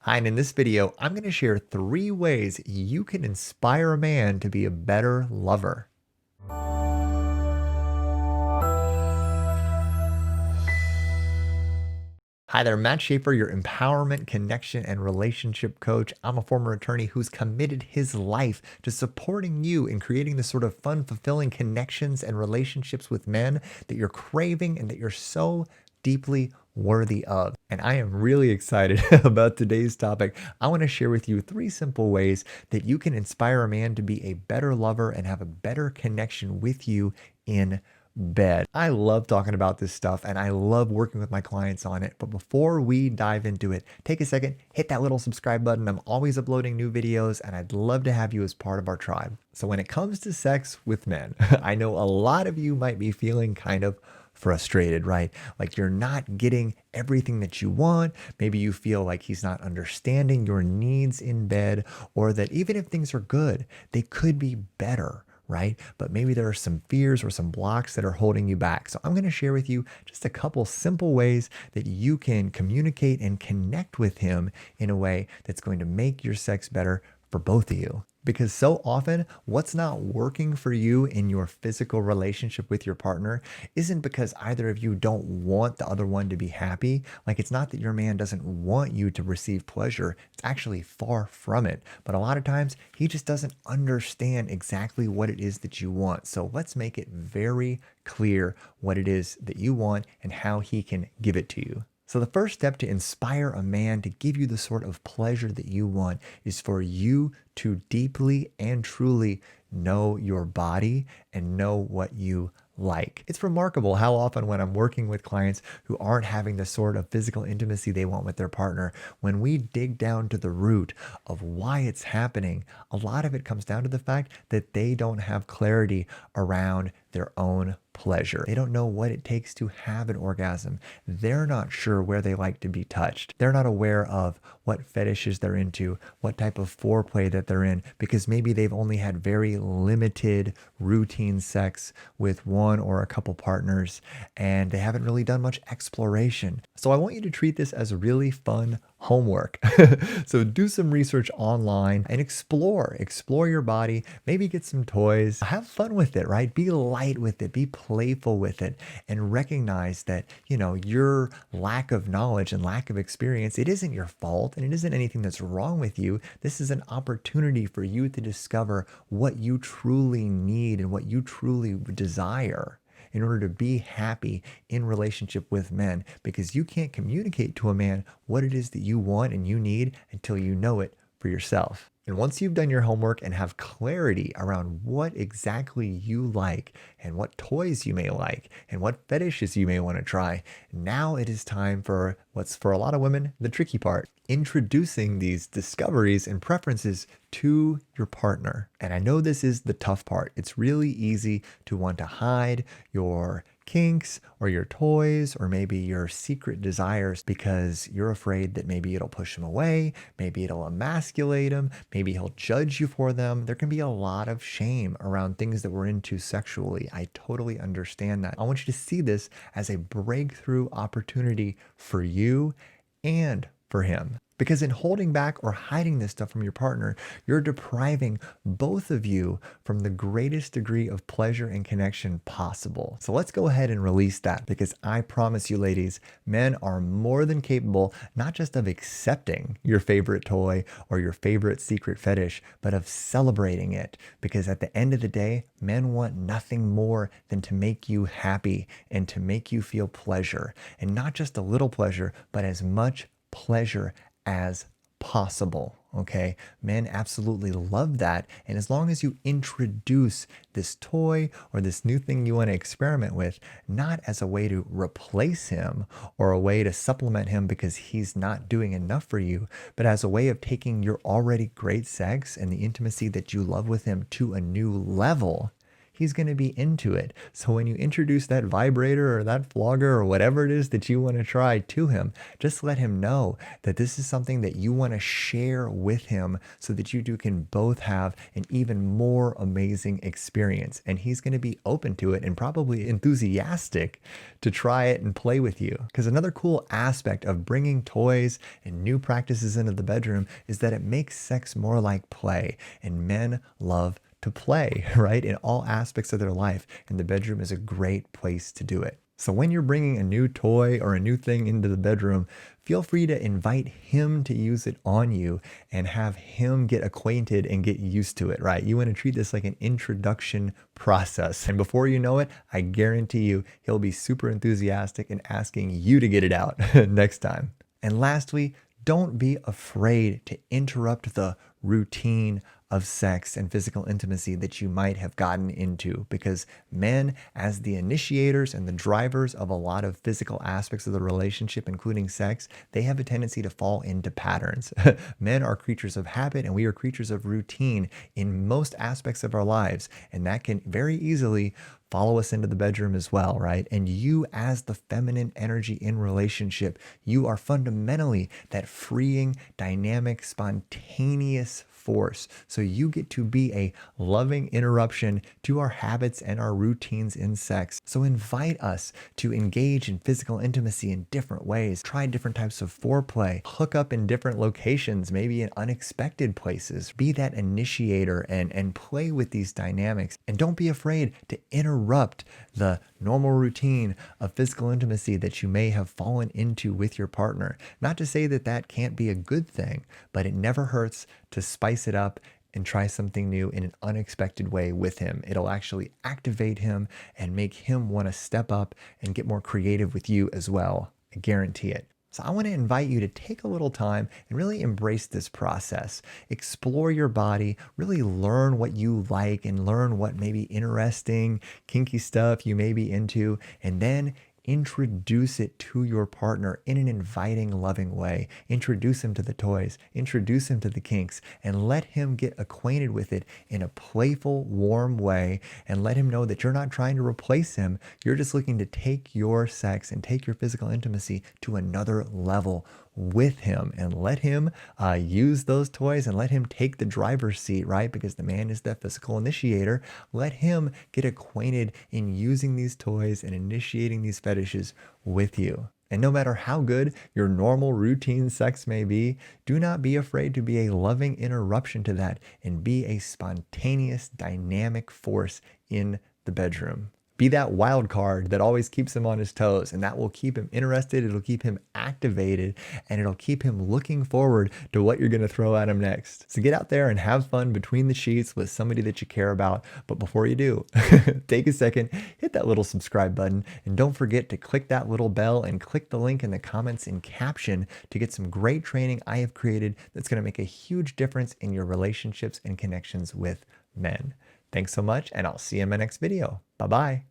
Hi, and in this video, I'm going to share 3 ways you can inspire a man to be a better lover. Hi there, Matt Shaffer, your empowerment, connection, and relationship coach. I'm a former attorney who's committed his life to supporting you in creating the sort of fun, fulfilling connections and relationships with men that you're craving and that you're so deeply worthy of. And I am really excited about today's topic. I want to share with you 3 simple ways that you can inspire a man to be a better lover and have a better connection with you in bed. I love talking about this stuff and I love working with my clients on it. But before we dive into it, take a second, hit that little subscribe button. I'm always uploading new videos and I'd love to have you as part of our tribe. So when it comes to sex with men, I know a lot of you might be feeling kind of frustrated, right? Like you're not getting everything that you want. Maybe you feel like he's not understanding your needs in bed, or that even if things are good, they could be better, right? But maybe there are some fears or some blocks that are holding you back. So I'm going to share with you just a couple simple ways that you can communicate and connect with him in a way that's going to make your sex better for both of you. Because so often, what's not working for you in your physical relationship with your partner isn't because either of you don't want the other one to be happy. Like, it's not that your man doesn't want you to receive pleasure. It's actually far from it. But a lot of times, he just doesn't understand exactly what it is that you want. So let's make it very clear what it is that you want and how he can give it to you. So the first step to inspire a man to give you the sort of pleasure that you want is for you to deeply and truly know your body and know what you like. It's remarkable how often when I'm working with clients who aren't having the sort of physical intimacy they want with their partner, when we dig down to the root of why it's happening, a lot of it comes down to the fact that they don't have clarity around their own pleasure. They don't know what it takes to have an orgasm. They're not sure where they like to be touched. They're not aware of what fetishes they're into, what type of foreplay that they're in, because maybe they've only had very limited routine sex with one or a couple partners, and they haven't really done much exploration. So I want you to treat this as really fun homework. So do some research online and explore your body, maybe get some toys, have fun with it, right? Be light with it, be playful with it, and recognize that, your lack of knowledge and lack of experience, it isn't your fault and it isn't anything that's wrong with you. This is an opportunity for you to discover what you truly need and what you truly desire in order to be happy in relationship with men, because you can't communicate to a man what it is that you want and you need until you know it for yourself. And once you've done your homework and have clarity around what exactly you like and what toys you may like and what fetishes you may want to try, now it is time for what's for a lot of women the tricky part: introducing these discoveries and preferences to your partner. And I know this is the tough part. It's really easy to want to hide your kinks or your toys or maybe your secret desires because you're afraid that maybe it'll push him away, maybe it'll emasculate him, maybe he'll judge you for them. There can be a lot of shame around things that we're into sexually. I totally understand that. I want you to see this as a breakthrough opportunity for you and for him. Because in holding back or hiding this stuff from your partner, you're depriving both of you from the greatest degree of pleasure and connection possible. So let's go ahead and release that, because I promise you, ladies, men are more than capable, not just of accepting your favorite toy or your favorite secret fetish, but of celebrating it. Because at the end of the day, men want nothing more than to make you happy and to make you feel pleasure. And not just a little pleasure, but as much pleasure as possible. Okay, men absolutely love that. And as long as you introduce this toy or this new thing you want to experiment with, not as a way to replace him or a way to supplement him because he's not doing enough for you, but as a way of taking your already great sex and the intimacy that you love with him to a new level, he's going to be into it. So when you introduce that vibrator or that flogger or whatever it is that you want to try to him, just let him know that this is something that you want to share with him so that you two can both have an even more amazing experience. And he's going to be open to it and probably enthusiastic to try it and play with you. Because another cool aspect of bringing toys and new practices into the bedroom is that it makes sex more like play. And men love to play, right? In all aspects of their life. And the bedroom is a great place to do it. So when you're bringing a new toy or a new thing into the bedroom, feel free to invite him to use it on you and have him get acquainted and get used to it, right? You want to treat this like an introduction process. And before you know it, I guarantee you, he'll be super enthusiastic and asking you to get it out next time. And lastly, don't be afraid to interrupt the routine of sex and physical intimacy that you might have gotten into, because men, as the initiators and the drivers of a lot of physical aspects of the relationship, including sex, they have a tendency to fall into patterns. Men are creatures of habit and we are creatures of routine in most aspects of our lives, and that can very easily follow us into the bedroom as well, right? And you, as the feminine energy in relationship, you are fundamentally that freeing, dynamic, spontaneous force. So you get to be a loving interruption to our habits and our routines in sex. So invite us to engage in physical intimacy in different ways, try different types of foreplay, hook up in different locations, maybe in unexpected places, be that initiator and play with these dynamics. And don't be afraid to interrupt the normal routine of physical intimacy that you may have fallen into with your partner. Not to say that that can't be a good thing, but it never hurts to spice it up and try something new in an unexpected way with him. It'll actually activate him and make him want to step up and get more creative with you as well. I guarantee it. So I want to invite you to take a little time and really embrace this process. Explore your body, really learn what you like and learn what may be interesting, kinky stuff you may be into, and then introduce it to your partner in an inviting, loving way. Introduce him to the toys, introduce him to the kinks, and let him get acquainted with it in a playful, warm way, and let him know that you're not trying to replace him. You're just looking to take your sex and take your physical intimacy to another level with him, and let him use those toys and let him take the driver's seat, right? Because the man is the physical initiator. Let him get acquainted in using these toys and initiating these fetishes with you. And no matter how good your normal routine sex may be, do not be afraid to be a loving interruption to that and be a spontaneous, dynamic force in the bedroom. Be that wild card that always keeps him on his toes, and that will keep him interested, it'll keep him activated, and it'll keep him looking forward to what you're going to throw at him next. So get out there and have fun between the sheets with somebody that you care about. But before you do, take a second, hit that little subscribe button, and don't forget to click that little bell and click the link in the comments and caption to get some great training I have created that's going to make a huge difference in your relationships and connections with men. Thanks so much, and I'll see you in my next video. Bye-bye.